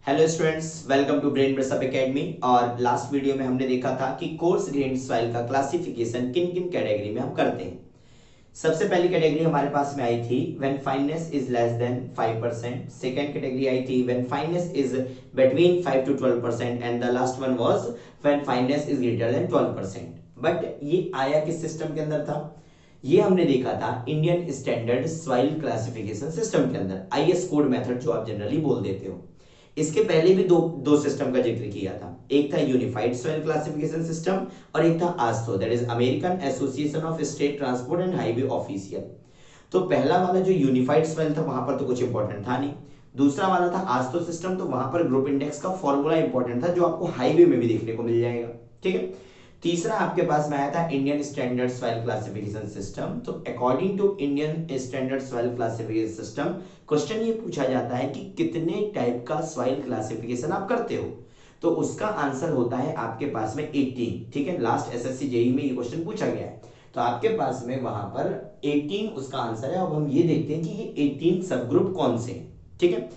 Hello students, welcome to Brain Brush Up Academy. और last video में हमने देखा था कि कोर्स ग्रेन्ड सॉइल का क्लासिफिकेशन किन किन कैटेगरी में हम करते हैं। सबसे पहली कैटेगरी हमारे पास में आई थी when fineness is less than 5%। Second category आई थी when fineness is between 5 to 12% and the last one was when fineness is greater than 12%। But ये आया किस सिस्टम के अंदर था? ये हमने देखा था Indian standard soil classification system के अंदर, आईएस कोड मेथड जो आप जनरली बोल देते हो। इसके पहले भी दो सिस्टम का जिक्र किया था। एक था यूनिफाइड सॉइल क्लासिफिकेशन सिस्टम और एक था AASHTO, that is American Association of State Transport and Highway Official. तो पहला वाला जो यूनिफाइड सॉइल था वहां पर तो कुछ इंपॉर्टेंट था नहीं। दूसरा वाला था आस्तो सिस्टम, तो वहां पर ग्रुप इंडेक्स का फॉर्मूला इंपॉर्टेंट था जो आपको हाईवे में भी देखने को मिल जाएगा। ठीक है। तीसरा आपके पास में आया था Indian standard soil classification system. तो according to Indian standard soil classification system question ये पूछा जाता है कि कितने टाइप का सॉइल क्लासिफिकेशन आप करते हो। तो उसका आंसर होता है आपके पास में 18। ठीक है, लास्ट एसएससी जेईई में ये क्वेश्चन पूछा गया है, तो आपके पास में वहां पर 18 उसका आंसर है। अब हम ये देखते हैं कि ये 18 सब ग्रुप कौन से हैं। ठीक है,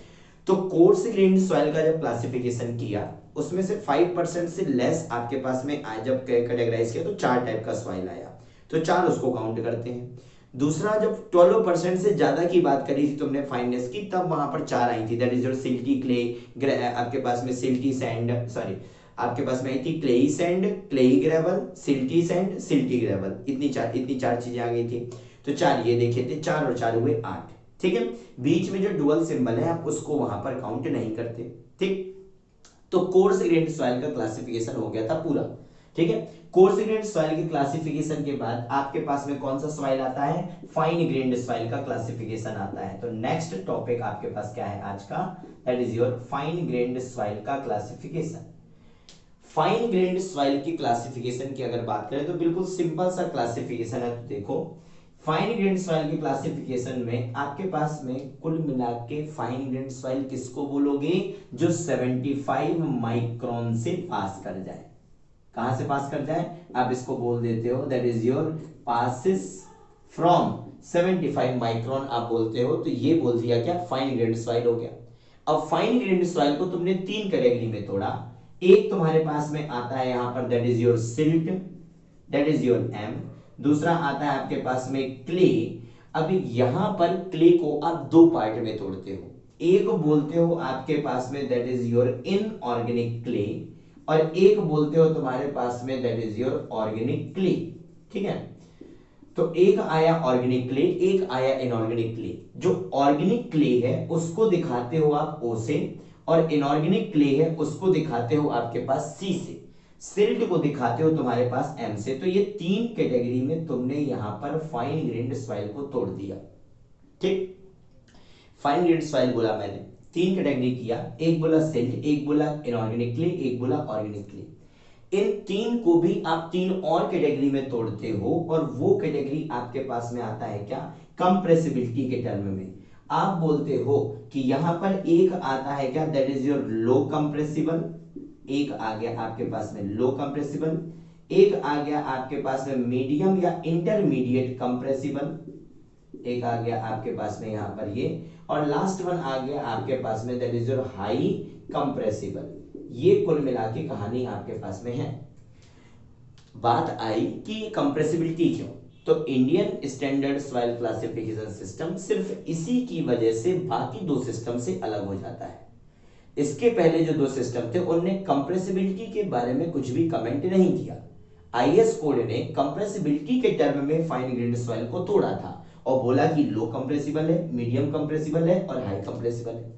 तो कोर्स ग्रेन्ड सॉइल का जब क्लासिफिकेशन किया उसमें से 5% से लेस आपके पास में जब कैटेगराइज किया तो 4 टाइप का सॉइल आया, तो 4 उसको काउंट करते हैं। दूसरा, जब 12% से ज्यादा की बात करी थी तुमने फाइननेस की, तब वहां पर 4 आई थी, that is your silty clay, आपके पास में सिल्टी सैंड, सॉरी आपके पास में आई थी clayey sand, clayey gravel, silty sand, silty gravel. इतनी चार चीजें आ गई थी। तो 4 ये देखे थे, 4 और 4 हुए 8। ठीक है, बीच में जो डुअल सिंबल है आप उसको वहां पर काउंट नहीं करते। ठीक, तो कोर्स ग्रेन्ड सॉइल का क्लासिफिकेशन हो गया था पूरा। ठीक है, कोर्स ग्रेन्ड सॉइल के क्लासिफिकेशन के बाद आपके पास में कौन सा सॉइल आता है? फाइन ग्रेन्ड सॉइल का क्लासिफिकेशन आता है। तो नेक्स्ट टॉपिक आपके पास क्या है आज का? That is your fine grand soil का क्लासिफिकेशन। फाइन ग्रेन्ड सॉइल की क्लासिफिकेशन की अगर बात करें तो बिल्कुल सिंपल सा क्लासिफिकेशन है। तो देखो, फाइन ग्रेन्ड सॉइल के क्लासिफिकेशन में आपके पास में कुल मिला के फाइन ग्रेन्ड सॉइल किसको बोलोगे? जो 75 माइक्रोन से पास कर जाए। कहां से पास कर जाए? आप इसको बोल देते हो that is your passes from 75 micron आप बोलते हो। तो ये बोल दिया क्या? फाइन ग्रेन्ड सॉइल हो गया। अब फाइन ग्रेन्ड सॉइल को तुमने 3 कैटेगरी में तोड़ा। एक तुम्हारे पास में आता है यहां पर that is your silt, that is your M. दूसरा आता है आपके पास में क्ले। अभी यहां पर क्ले को आप 2 पार्ट में तोड़ते हो। एक बोलते हो आपके पास में that is your inorganic clay, और एक बोलते हो तुम्हारे पास में that is your organic clay. ठीक है, तो एक आया ऑर्गेनिक क्ले, एक आया इनऑर्गेनिक क्ले। जो ऑर्गेनिक क्ले है उसको दिखाते हो आप O से, और इनऑर्गेनिक क्ले है उसको दिखाते हो आपके पास C से, सिल्ट को दिखाते हो तुम्हारे पास M से। तो ये 3 कैटेगरी में तुमने यहां पर फाइन ग्रेन्ड सॉइल को तोड़ दिया। ठीक, फाइन ग्रेन्ड सॉइल बोला मैंने, 3 कैटेगरी किया, एक बोला सिल्ट, एक बोला इनऑर्गेनिक क्ले, एक बोला ऑर्गेनिक क्ले। इन 3 को भी आप 3 और कैटेगरी में तोड़ते हो, और वो कैटेगरी आपके पास में आता है क्या? कंप्रेसिबिलिटी के टर्म में। आप बोलते हो कि यहां पर एक आता है क्या? That is your low compressible. एक आ गया आपके पास में लो कंप्रेसिबल, एक आ गया आपके पास में मीडियम या इंटरमीडिएट कंप्रेसिबल, एक आ गया आपके पास में यहां पर ये, और लास्ट वन आ गया आपके पास में that is your high compressible. ये कुल मिला के कहानी आपके पास में है। बात आई कि कंप्रेसिबिलिटी क्यों, तो Indian standard soil classification system सिर्फ इसी की वजह से बाकी 2 सिस्टम से अलग हो जाता है। इसके पहले जो 2 सिस्टम थे उनने कंप्रेसिबिलिटी के बारे में कुछ भी कमेंट नहीं किया। आईएस कोड ने कंप्रेसिबिलिटी के टर्म में फाइन ग्रेन्ड सॉइल को तोड़ा था और बोला कि लो कंप्रेसिबल है, मीडियम कंप्रेसिबल है और हाई कंप्रेसिबल है।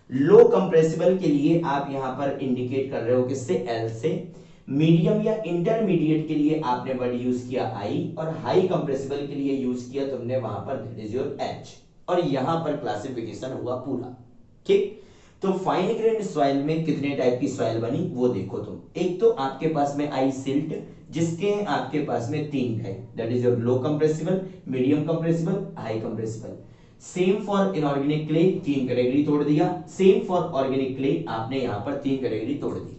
लो कंप्रेसिबल के लिए आप यहां पर इंडिकेट कर रहे हो किससे? एल से। मीडियम या इंटरमीडिएट के लिए आपने वर्ड यूज किया आई, और हाई कंप्रेसिबल के लिए यूज किया तुमने वहां पर दैट इज योर एच, और यहां पर क्लासिफिकेशन हुआ पूरा। ठीक, तो फाइन ग्रेन्ड सॉइल में कितने टाइप की सॉइल बनी वो देखो तुम। एक तो आपके पास में आई सिल्ट, जिसके आपके पास में 3 type, that is your low compressible, medium compressible, high compressible. Same for inorganic clay, 3 category तोड़ दिया। सेम फॉर ऑर्गेनिक क्ले, आपने यहां पर 3 कैटेगरी तोड़ दी।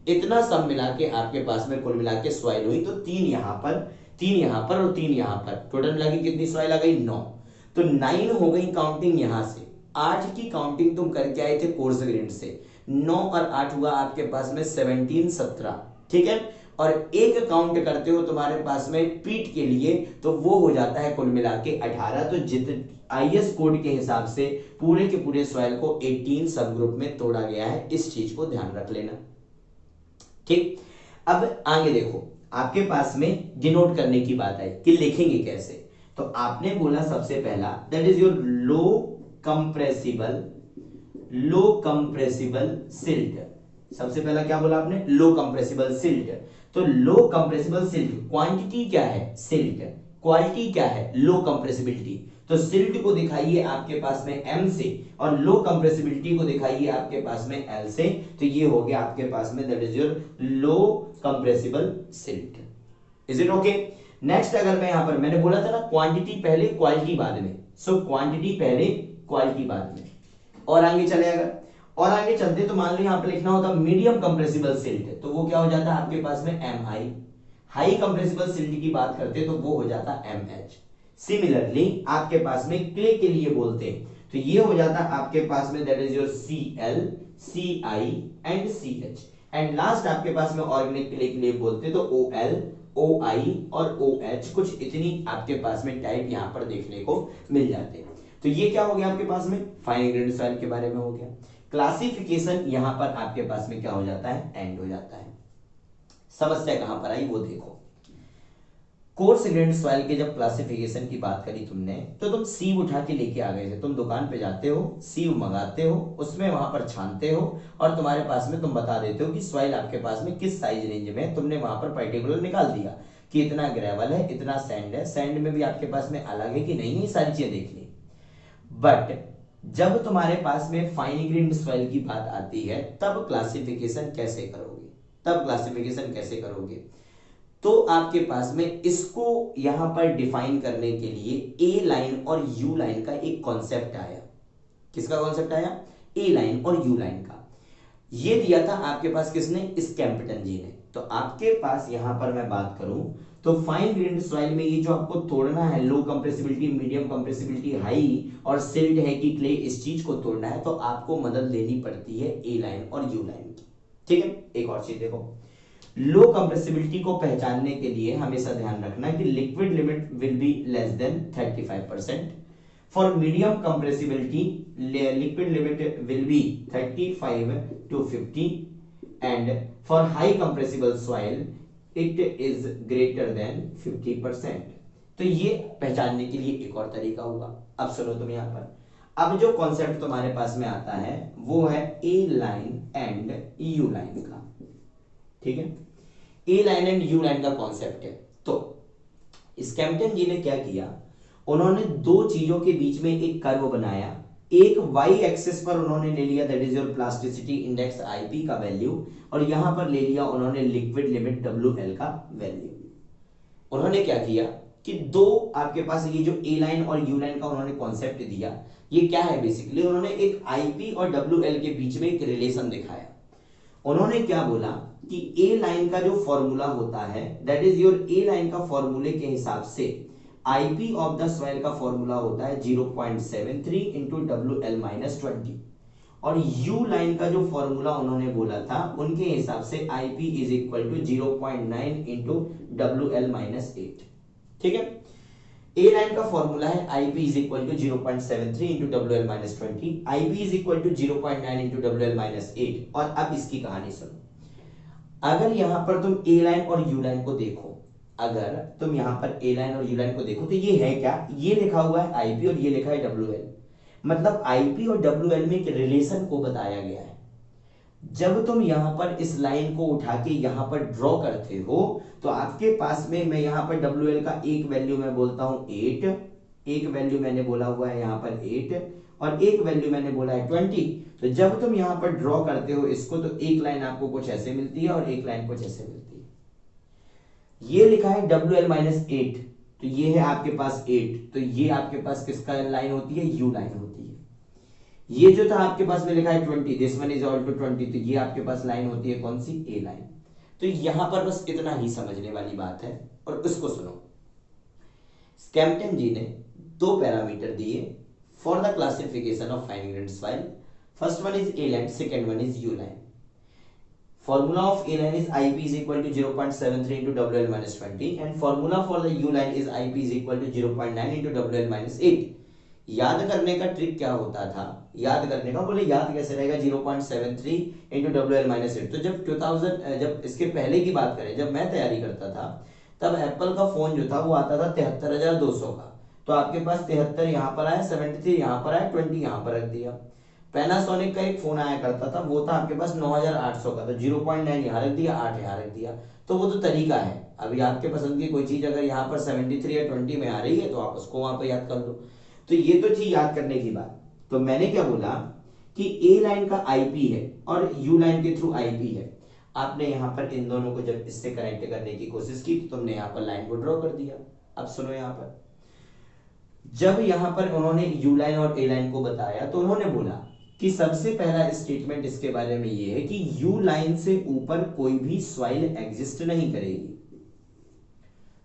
इतना सब मिला के आपके पास में कुल मिला के सॉइल हुई, तो 3 यहां पर, 3 यहां पर और 3 यहां पर, टोटल मिला के कितनी सॉइल आ गई? 9। तो 9 हो गई काउंटिंग यहां से, 8 की काउंटिंग तुम करके आए थे कोर्स ग्रेड से, 9 और 8 हुआ आपके पास में 17 17, ठीक है। और एक काउंट करते हो तुम्हारे पास में पीठ के लिए, तो वो हो जाता है कुल मिला के 18। तो आईएस कोड के हिसाब से पूरे के पूरे सॉइल को 18 सब ग्रुप में तोड़ा गया है, इस चीज को ध्यान रख लेना, ठीक। अब आगे देखो, आपके पास में डिनोट करने की बात आई कि लिखेंगे कैसे। तो आपने बोला सबसे पहला that is your low compressible silt. सबसे पहला क्या बोला आपने? Low compressible silt. तो लो कंप्रेसिबल सिल्ट क्वांटिटी क्या है? सिल्ट। क्वालिटी क्या है? Low compressibility. तो सिल्ट को दिखाइए आपके पास में M से और लो कंप्रेसिबिलिटी को दिखाइए आपके पास में L से। तो ये हो गया आपके पास में that is your low compressible silt. Is it okay? Next अगर मैं यहां पर, मैंने बोला था ना क्वांटिटी पहले क्वालिटी बाद में, सो क्वांटिटी पहले क्वालिटी बाद में। और आगे चले, अगर और आगे चलते तो मान लो यहां पर लिखना होता मीडियम कंप्रेसिबल सिल्ट, तो वो क्या हो जाता है आपके पास में MI। हाई कंप्रेसिबल सिल्ट की बात करते तो वो हो जाता MH। सिमिलरली आपके पास में क्ले के लिए बोलते हैं, तो ये हो जाता आपके पास में that is your Cl, Ci and CH। And last आपके पास में ऑर्गेनिक क्ले के लिए बोलते तो OL, OI और OH। कुछ इतनी आपके पास में टाइप यहां पर देखने को मिल जाते हैं। तो ये क्या हो गया आपके पास में? फाइन ग्रेड सॉइल के बारे में हो गया। क्लासिफिकेशन यहां पर आपके पास में क्या हो जाता है? एंड हो जाता है। समस्या कहां पर आई वो देखो। कोर्स ग्रेड सॉइल के जब क्लासिफिकेशन की बात करी तुमने, तो तुम सीव उठा के लेके आ गए थे। तुम दुकान पे जाते हो, सीव मंगाते हो, उसमें वहां पर छानते हो और तुम्हारे पास में तुम बता देते हो कि सॉइल आपके पास में किस साइज रेंज में है। तुमने वहां पर पर्टिकुलर निकाल दिया कि इतना ग्रेवल है, इतना सैंड है, सैंड में भी आपके पास में अलग है कि नहीं है, सारी चीजें देख ली। बट जब तुम्हारे पास में फाइन ग्रेड सॉइल की बात आती है, तब क्लासिफिकेशन कैसे करोगे? तो आपके पास में इसको यहां पर डिफाइन करने के लिए ए लाइन और यू लाइन का एक कॉन्सेप्ट आया। किसका कॉन्सेप्ट आया? ए लाइन और यू लाइन का। ये दिया था आपके पास किसने? स्कैम्पटन जी ने। तो आपके पास यहां पर मैं बात करूं तो फाइन ग्रेन्ड सॉइल में ये जो आपको तोड़ना है, low compressibility, medium compressibility, high और सिल्ट है कि क्ले, इस चीज को तोड़ना है तो आपको मदद लेनी पड़ती है ए लाइन और यू लाइन की, ठीक है। एक और चीज देखो, लो कंप्रेसिबिलिटी को पहचानने के लिए हमेशा ध्यान रखना कि liquid limit will be less than 35%। For medium compressibility liquid limit will be 35 to 50 and for high compressible soil it is greater than 50%। तो ये पहचानने के लिए एक और तरीका होगा। अब सुनो तुम यहां पर, अब जो कॉन्सेप्ट तुम्हारे पास में आता है वो है A line and you line का, ठीक है। A line and you line का कॉन्सेप्ट है। तो स्कैम्पटन जी ने क्या किया, उन्होंने दो चीजों के बीच में एक कर्व बनाया। एक वाई एक्सिस पर उन्होंने ले लिया that is your plasticity index IP का वैल्यू, और यहां पर ले लिया उन्होंने लिक्विड लिमिट डब्ल्यूएल का वैल्यू। उन्होंने क्या किया कि दो आपके पास ये जो ए लाइन और यू लाइन का उन्होंने कॉन्सेप्ट दिया, ये क्या है बेसिकली, उन्होंने एक आईपी और डब्ल्यूएल के बीच में एक रिलेशन दिखाया। उन्होंने क्या बोला कि ए लाइन का जो फॉर्मूला होता है that is your, A line का फॉर्मूले के हिसाब से आईपी ऑफ द सॉइल का फॉर्मूला होता है 0.73 इंटू WL माइनस 20, और यू लाइन का जो फॉर्मूला उन्होंने बोला था उनके हिसाब से IP is equal to 0.9 into WL minus 8, ठीक है। ए लाइन का फॉर्मूला है IP is equal to 0.73 into WL minus 20, IP is equal to 0.9 into WL minus 8। और अब इसकी कहानी सुनो, अगर यहां पर तुम ए लाइन और यू लाइन को देखो, अगर तुम यहां पर ए लाइन और यू लाइन को देखो तो ये है क्या, ये लिखा हुआ है आईपी और ये लिखा है WL। मतलब आईपी और WL में एक रिलेशन को बताया गया है। जब तुम यहां पर इस लाइन को उठा के यहां पर ड्रॉ करते हो तो आपके पास में, मैं यहां पर WL का एक वैल्यू मैं बोलता हूं 8, एक वैल्यू मैंने बोला हुआ है यहां पर 8 और एक वैल्यू मैंने बोला है 20। तो जब तुम यहां पर ड्रॉ करते हो इसको तो एक लाइन आपको कुछ ऐसे मिलती है और एक लाइन कुछ ऐसे मिलती है। ये लिखा है WL माइनस 8, तो ये है आपके पास 8, तो ये आपके पास किसका लाइन होती है? यू लाइन होती है। ये जो था आपके पास में लिखा है 20, this one is all to 20, तो ये आपके पास लाइन होती है कौन सी? ए लाइन। तो यहां पर बस इतना ही समझने वाली बात है। और उसको सुनो, स्कैम्पटन जी ने दो पैरामीटर दिए, for the classification of fine grained soil. First one is A line, second one is U line. Formula of A line is IP is equal to 0.73 into WL minus 20 and formula for the U line is IP is equal to 0.9 into WL minus 8. याद करने का trick क्या होता था, याद करने का बोले याद कैसे रहेगा 0.73 into WL minus 8. तो जब इसके पहले की बात करें, जब मैं तैयारी करता था तब एप्पल का फोन जो था वो आता था 73,200 का, तो आपके पास 73 यहाँ पर आया, 73 यहाँ पर आया, 20 यहाँ पर रख दिया. पैनासोनिक का एक फोन आया करता था, वो था आपके पास 9,800 का, तो 0.9 यहाँ रख दिया, 8 यहाँ रख दिया. तो वो तो तरीका है. अभी आपके पसंद की कोई चीज अगर यहाँ पर 73 या 20 में आ रही है तो आप उसको वहां पर याद कर लो. तो ये तो थी याद करने की बात. तो मैंने क्या बोला कि ए लाइन का आईपी है और यू लाइन के थ्रू आईपी है. आपने यहाँ पर इन दोनों को जब इससे कनेक्ट करने की कोशिश की तो तुमने यहाँ पर लाइन को ड्रॉ कर दिया. अब सुनो, यहाँ पर जब यहाँ पर उन्होंने यू लाइन और ए लाइन को बताया तो उन्होंने बोला कि सबसे पहला स्टेटमेंट इसके बारे में ये है कि यू लाइन से ऊपर कोई भी सॉइल एग्जिस्ट नहीं करेगी.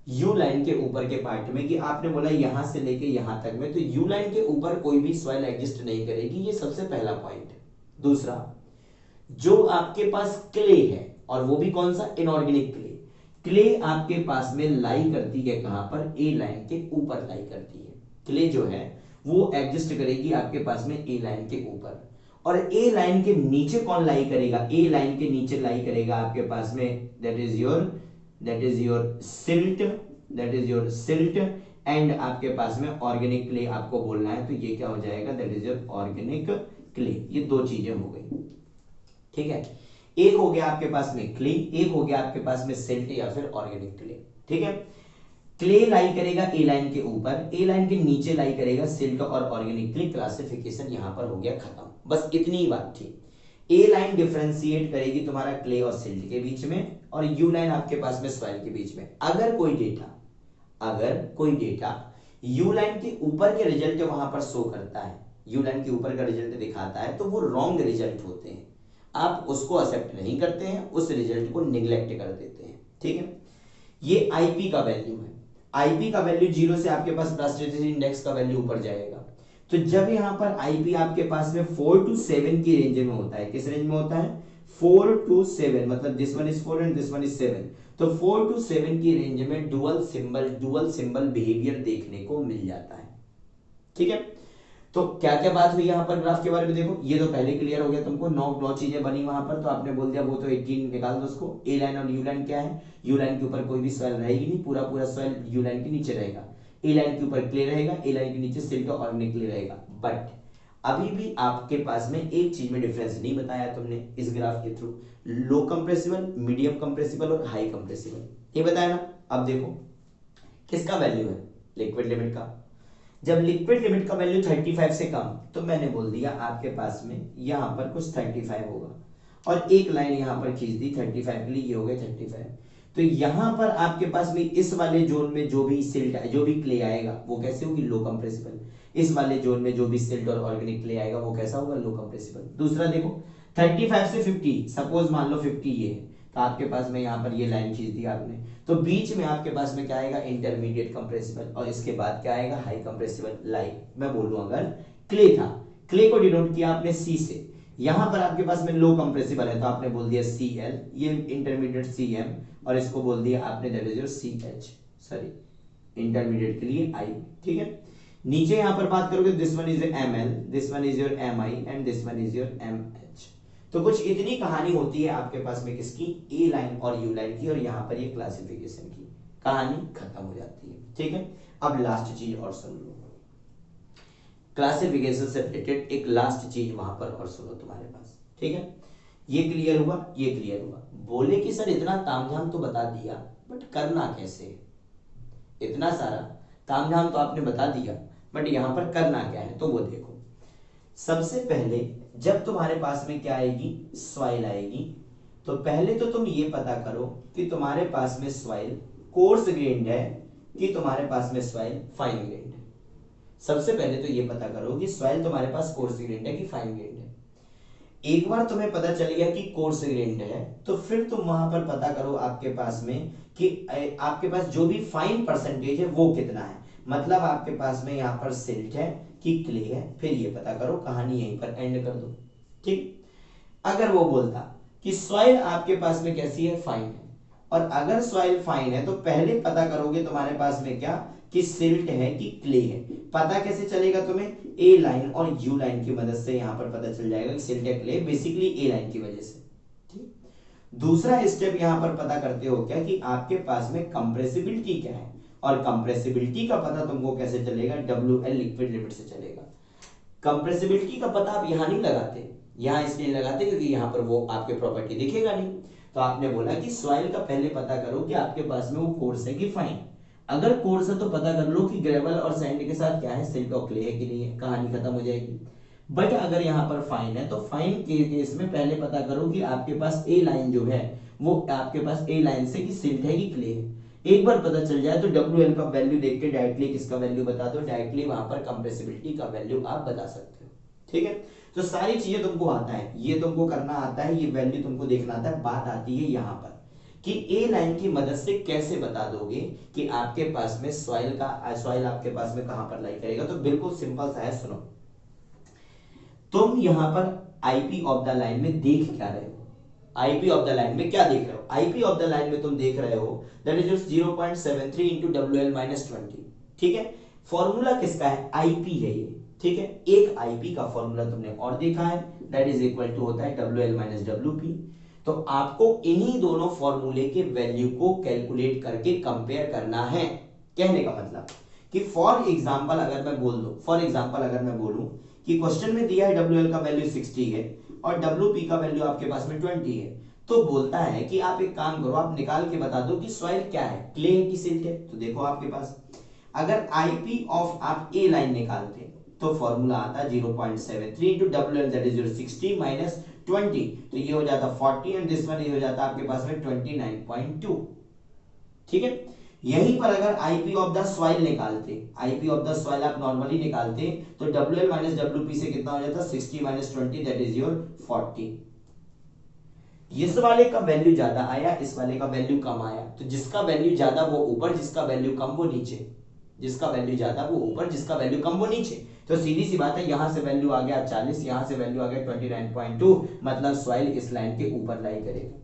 यू लाइन के ऊपर के पार्ट में, कि आपने बोला यहां से लेके यहां तक में, तो यू लाइन के ऊपर कोई भी सॉइल एग्जिस्ट नहीं करेगी. ये सबसे पहला पॉइंट. दूसरा, जो आपके पास क्ले है, और वो भी कौन सा, इनऑर्गेनिक क्ले. क्ले आपके पास में लाई करती है कहां पर, ए लाइन के ऊपर लाई करती है. क्ले जो है वो एग्जिस्ट करेगी आपके पास में ए लाइन के ऊपर. और ए लाइन के नीचे कौन लाई करेगा, ए लाइन के नीचे लाई करेगा आपके पास में, that is your silt and आपके पास में ऑर्गेनिक क्ले आपको बोलना है, तो ये क्या हो जाएगा, that is your organic clay. ये दो चीजें हो गई. ठीक है, एक हो गया आपके पास में क्ले, एक हो गया आपके पास में सिल्ट या फिर ऑर्गेनिक क्ले. ठीक है, क्ले लाई करेगा ए लाइन के ऊपर, ए लाइन के नीचे लाई करेगा सिल्ट और ऑर्गेनिक क्ले. क्लासिफिकेशन यहां पर हो गया खत्म. बस इतनी ही बात थी. ए लाइन डिफरेंशिएट करेगी तुम्हारा क्ले और सिल्ट के बीच में, और यू लाइन आपके पास में सॉइल के बीच में. अगर कोई डेटा यू लाइन के ऊपर के रिजल्ट वहां पर शो करता है, यू लाइन के ऊपर का रिजल्ट दिखाता है, तो वो रॉन्ग रिजल्ट होते हैं. आप उसको एक्सेप्ट नहीं करते हैं, उस रिजल्ट को निग्लेक्ट कर देते हैं. ठीक है, ये आईपी का वैल्यू है. आईपी का वैल्यू 0 से आपके पास प्लास्टिसिटी इंडेक्स का वैल्यू ऊपर जाएगा. तो जब यहां पर आईपी आपके पास में 4 to 7 की रेंज में होता है, किस रेंज में होता है, 4 to 7, मतलब this one is 4 and this one is 7, तो 4 to 7 की रेंज में डुअल सिंबल बिहेवियर देखने को मिल जाता है. ठीक है, तो क्या क्या बात हुई यहाँ पर ग्राफ के बारे में देखो. ये तो पहले क्लियर हो गया तुमको, 9 चीजें बनी वहां पर, तो आपने बोल दिया वो तो 18 निकाल दो उसको. ए लाइन और यू लाइन क्या है, यू लाइन के ऊपर कोई भी सॉइल रहेगी नहीं, पूरा सॉइल यू लाइन के नीचे रहेगा. ए लाइन के ऊपर क्ले रहेगा, ए लाइन के नीचे सिल्ट और ऑर्गेनिक क्ले रहेगा. बट अभी भी आपके पास में एक चीज में डिफरेंस नहीं बताया तुमने इस ग्राफ के through, low compressible, medium compressible और हाई कंप्रेसिबल, ये बताया ना. अब देखो किसका वैल्यू है, लिक्विड लिमिट का. जब लिक्विड लिमिट का वैल्यू 35 से कम, तो मैंने बोल दिया आपके पास में यहां पर कुछ 35 होगा, और एक लाइन यहां पर खींच दी 35 के लिए, ये हो गया 35. तो यहां पर आपके पास में इस वाले जोन में जो भी सिल्ट जो भी क्ले आएगा वो कैसे होगी, लो कंप्रेसिबल. इस वाले जोन में जो भी सिल्ट और ऑर्गेनिक क्ले आएगा वो कैसा होगा, लो कंप्रेसिबल. दूसरा देखो 35 से 50, सपोज मान लो 50 ये है, तो आपके पास में यहाँ पर ये लाइन खींच दी आपने, तो बीच में आपके पास में क्या आएगा, इंटरमीडिएट कंप्रेसिबल, और इसके बाद क्या आएगा, हाई कंप्रेसिबल. लाइक मैं बोलूं अगर क्ले था, क्ले को डिनोट किया आपने सी से, यहां पर आपके पास में लो कंप्रेसिबल है तो आपने बोल दिया Cl, ये इंटरमीडिएट Cm, और इसको बोल दिया आपने that is your CH, sorry intermediate के लिए I. ठीक है, नीचे यहां पर बात करोगे this one is Ml, this one is your Mi and this one is your MH. तो कुछ इतनी कहानी होती है आपके पास में किसकी, ए लाइन और यू लाइन की, और यहां पर ये क्लासिफिकेशन की कहानी खत्म हो जाती है. ठीक है, अब लास्ट चीज और सुन लो, क्लासिफिकेशन से रिलेटेड एक लास्ट चीज वहां पर और सुनो तुम्हारे पास. ठीक है, ये क्लियर हुआ, ये क्लियर हुआ. बोले कि सर इतना तामझाम तो बता दिया, बट करना कैसे, इतना सारा तामझाम तो आपने बता दिया, बट यहां पर करना क्या है, तो वो देखो. सबसे पहले जब तुम्हारे पास में क्या आएगी, सॉइल आएगी, तो पहले तो तुम ये पता करो कि तुम्हारे पास में सॉइल कोर्स ग्रेन्ड है कि तुम्हारे पास में सॉइल फाइन ग्रेन्ड है. सबसे पहले तो ये पता करो कि सॉइल तुम्हारे पास कोर्स ग्रेन्ड है कि फाइन ग्रेन्ड है. एक बार तुम्हें पता चल गया कि कोर्स ग्रेन्ड है, तो फिर तुम वहां पर पता करो आपके पास में कि आपके पास जो भी फाइन परसेंटेज है वो कितना है. मतलब आपके पास में यहाँ पर सिल्ट है, कि क्ले है, फिर ये पता करो, कहानी यहीं पर एंड कर दो। ठीक, अगर वो बोलता कि सॉइल आपके पास में कैसी है, फाइन है, और अगर सॉइल फाइन है तो पहले पता करोगे तुम्हारे पास में क्या, कि सिल्ट है कि क्ले है। पता कैसे चलेगा तुम्हें, ए लाइन और यू लाइन की मदद से यहां पर पता चल जाएगा कि सिल्ट है क्ले, बेसिकली ए लाइन की वजह से। ठीक, दूसरा स्टेप यहां पर पता करते हो क्या, कि आपके पास में कंप्रेसिबिलिटी क्या है, और कंप्रेसिबिलिटी का पता तुमको कैसे चलेगा, WL लिक्विड लिमिट से चलेगा। कंप्रेसिबिलिटी का पता आप यहां नहीं लगाते, यहां इसलिए लगाते क्योंकि यहां पर वो आपके प्रॉपर्टी दिखेगा नहीं। तो आपने बोला कि सॉइल का पहले पता करो कि आपके पास में वो कोर्स है कि फाइन। अगर कोर्स है तो पता कर लो कि ग्रेवल और सैंड के साथ क्या है, सिल्ट और क्ले है कि नहीं है, कहानी खत्म हो जाएगी। बट अगर यहाँ पर फाइन है तो फाइन के केस में पहले पता करो कि आपके पास ए लाइन जो है वो आपके पास ए लाइन से कि सिल्ट है कि क्ले है। एक बार पता चल जाए तो WL का वैल्यू देख के डायरेक्टली किसका वैल्यू बता दो, डायरेक्टली वहां पर कंप्रेसिबिलिटी का वैल्यू आप बता सकते हो। ठीक है, तो सारी चीजें तुमको आता है, ये तुमको करना आता है, ये वैल्यू तुमको देखना आता है। बात आती है यहाँ पर कि ए लाइन की मदद से कैसे बता दोगे कि आपके पास में सॉइल आपके पास में कहां पर लाई करेगा। तो बिल्कुल सिंपल सा है, सुनो। तुम यहां पर आईपी ऑफ द लाइन में देख क्या रहे हो, आईपी ऑफ द लाइन में क्या देख रहे हो, आईपी ऑफ द लाइन में तुम देख रहे हो that is 0.73 into WL minus 20। ठीक है, फॉर्मूला किसका है, आईपी है ये। ठीक है, एक आईपी का फॉर्मूला तुमने और देखा है, दैट इज इक्वल टू होता है WL माइनस WP। तो आपको इन्हीं दोनों फॉर्मूले के वैल्यू को कैलकुलेट करके कंपेयर करना है। कहने का मतलब कि फॉर एग्जांपल अगर मैं बोलूं कि क्वेश्चन में दिया है WL का वैल्यू 60 है और WP का वैल्यू आपके पास में 20 है, तो बोलता है कि आप एक काम करो, आप निकाल के बता दो कि सॉइल क्या है, क्ले है कि सिल्ट है। तो देखो आपके पास अगर आईपी ऑफ आप ए लाइन निकालते तो फॉर्मूला आता 0.73 into WL that is 60 minus 20, तो ये हो जाता 40 एंड दिस वन ये हो जाता आपके पास में 29.2। ठीक है, यहीं पर अगर आईपी ऑफ द सॉइल निकालते, आईपी ऑफ द सॉइल आप नॉर्मली निकालते तो WL माइनस WP से कितना हो जाता 60 माइनस 20 दैट इज योर 40। इस वाले का वैल्यू ज्यादा आया, इस वाले का वैल्यू कम आया, तो जिसका वैल्यू ज्यादा वो ऊपर, जिसका वैल्यू कम वो नीचे, जिसका वैल्यू ज्यादा वो ऊपर, जिसका वैल्यू कम वो नीचे। तो सीधी सी बात है, यहां से वैल्यू आ गया 40, यहां से वैल्यू आ गया 29.2, मतलब सॉइल इस लाइन के ऊपर लाई करेगा।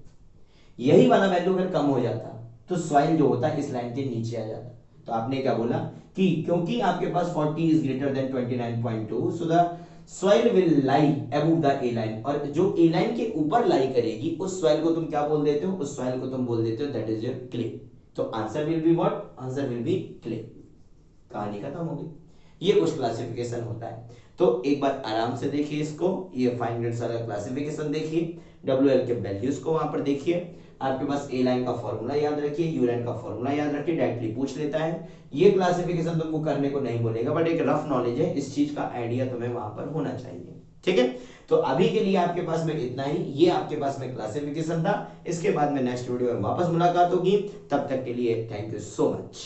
यही वाला वैल्यू अगर कम हो जाता तो सॉइल जो होता है इस लाइन के नीचे आ जाता। तो आपने क्या बोला कि क्योंकि आपके पास 40 is greater then 29.2 so the soil will lie above the A line, और जो ए लाइन के ऊपर लाई करेगी उस सॉइल को तुम क्या बोल देते हो, उस सॉइल को तुम बोल देते हो दैट इज योर क्ले। तो answer will be what, answer will be clay. कहानी खत्म हो गई। ये कुछ क्लासिफिकेशन होता है, तो एक बार आराम से देखिए इसको, ये फाइन ग्रेड्स वाला क्लासिफिकेशन देखिए, WL के वैल्यूज को वहां पर देखिए, आपके पास ए लाइन का फॉर्मूला याद रखिए, यू लाइन का फॉर्मूला याद रखिए, डायरेक्टली पूछ लेता है। ये क्लासिफिकेशन तुमको करने को नहीं बोलेगा, बट एक रफ नॉलेज है, इस चीज का आइडिया तुम्हें वहां पर होना चाहिए। ठीक है, तो अभी के लिए आपके पास में इतना ही, ये आपके पास में क्लासिफिकेशन था। इसके बाद में नेक्स्ट वीडियो में वापस मुलाकात होगी, तब तक के लिए थैंक यू सो मच।